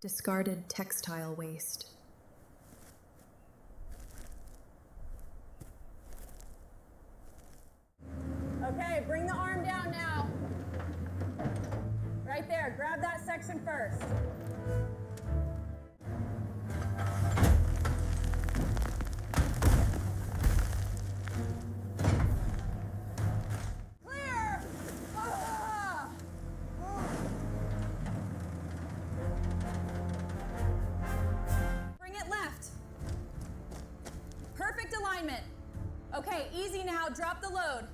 Discarded textile waste. Okay, bring the arm down now. Right there, grab that section first. Clear! Bring it left. Perfect alignment. Okay, easy now, drop the load.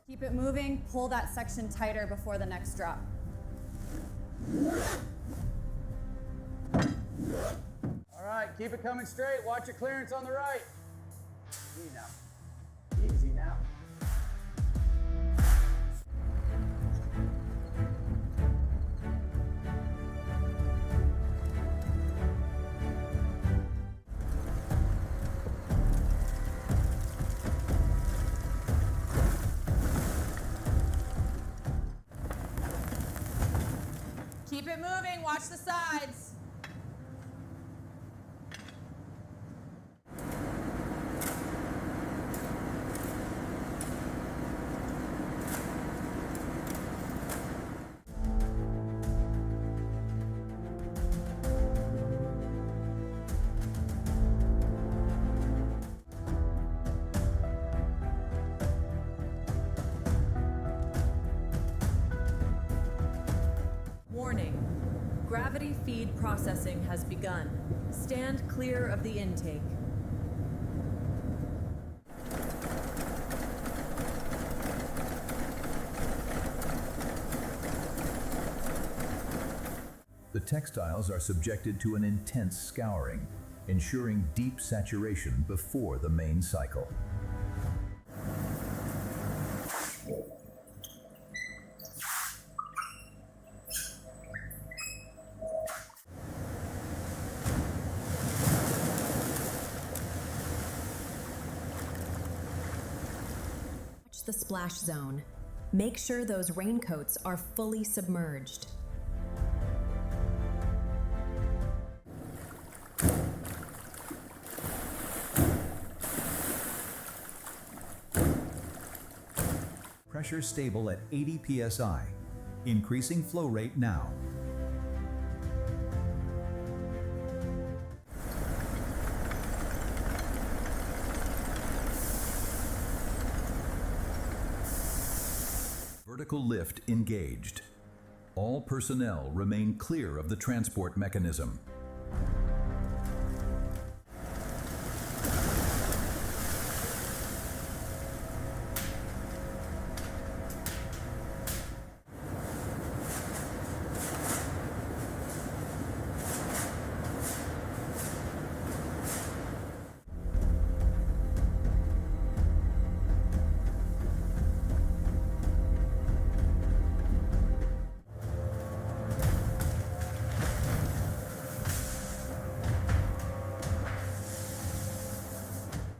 Keep it moving, pull that section tighter before the next drop. All right, keep it coming straight. Watch your clearance on the right. Easy now. Easy now. Keep it moving, watch the sides. Warning. Gravity feed processing has begun. Stand clear of the intake. The textiles are subjected to an intense scouring, ensuring deep saturation before the main cycle. Watch the splash zone. Make sure those raincoats are fully submerged. Pressure stable at 80 psi. Increasing flow rate now. Vertical lift engaged. All personnel remain clear of the transport mechanism.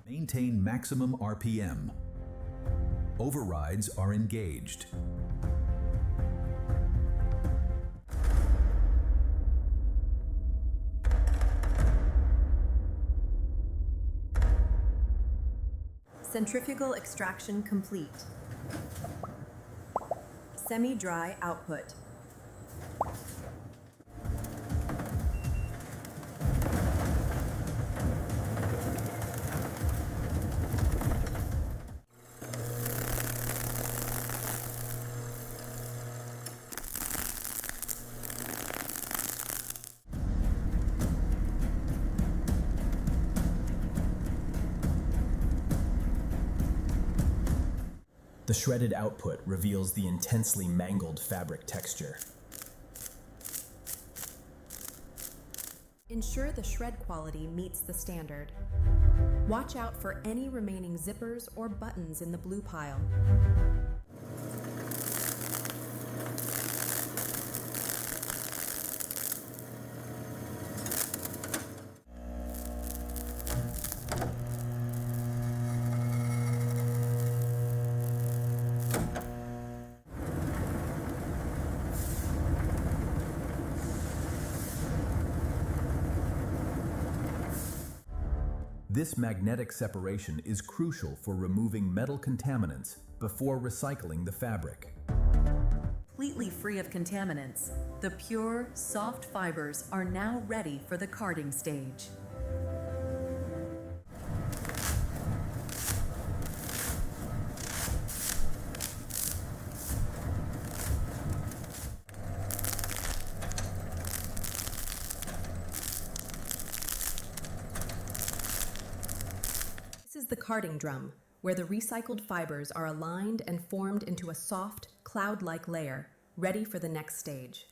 Maintain maximum RPM. Overrides are engaged. Centrifugal extraction complete. Semi-dry output. The shredded output reveals the intensely mangled fabric texture. Ensure the shred quality meets the standard. Watch out for any remaining zippers or buttons in the blue pile. This magnetic separation is crucial for removing metal contaminants before recycling the fabric. Completely free of contaminants, the pure, soft fibers are now ready for the carding stage. This is the carding drum, where the recycled fibers are aligned and formed into a soft, cloud-like layer, ready for the next stage.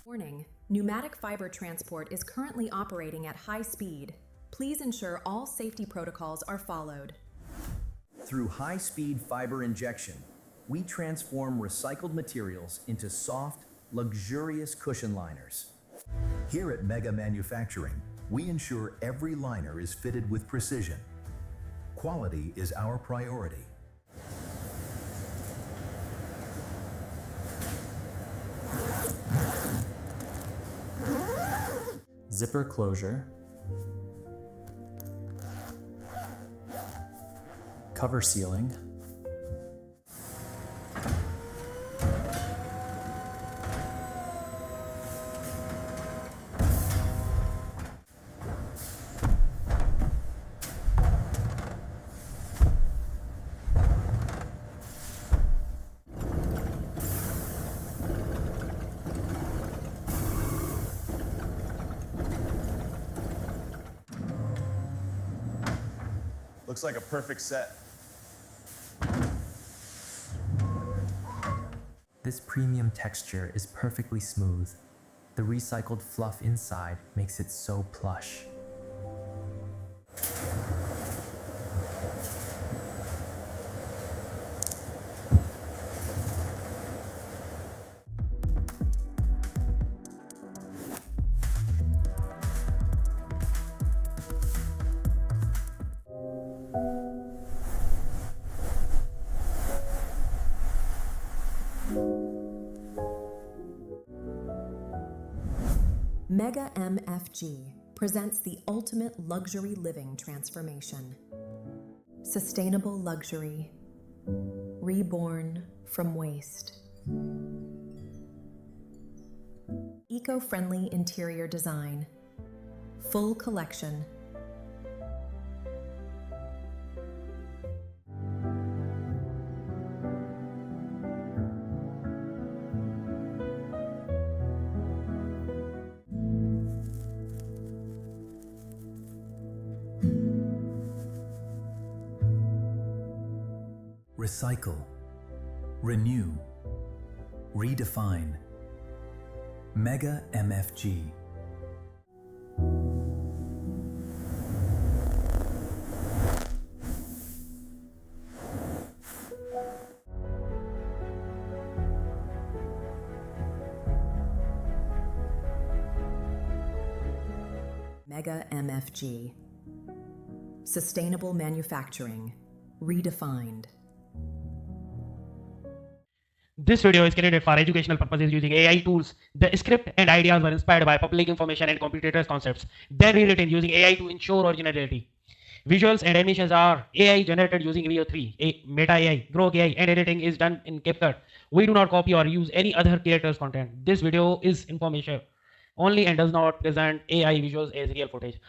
Warning: pneumatic fiber transport is currently operating at high speed. Please ensure all safety protocols are followed. Through high-speed fiber injection, we transform recycled materials into soft, luxurious cushion liners. Here at Mega Manufacturing, we ensure every liner is fitted with precision. Quality is our priority. Zipper closure, cover sealing, Looks like a perfect set. This premium texture is perfectly smooth. The recycled fluff inside makes it so plush. Mega MFG presents the ultimate luxury living transformation. Sustainable luxury, reborn from waste. Eco-friendly interior design, full collection. Recycle, renew, redefine. Mega MFG. Mega MFG. Sustainable manufacturing, redefined. This video is created for educational purposes using AI tools. The script and ideas were inspired by public information and computers concepts, then rewritten using AI to ensure originality. Visuals and animations are AI generated using VO3, Meta AI, Grok AI, and editing is done in CapCut. We do not copy or use any other creator's content. This video is information only and does not present AI visuals as real footage.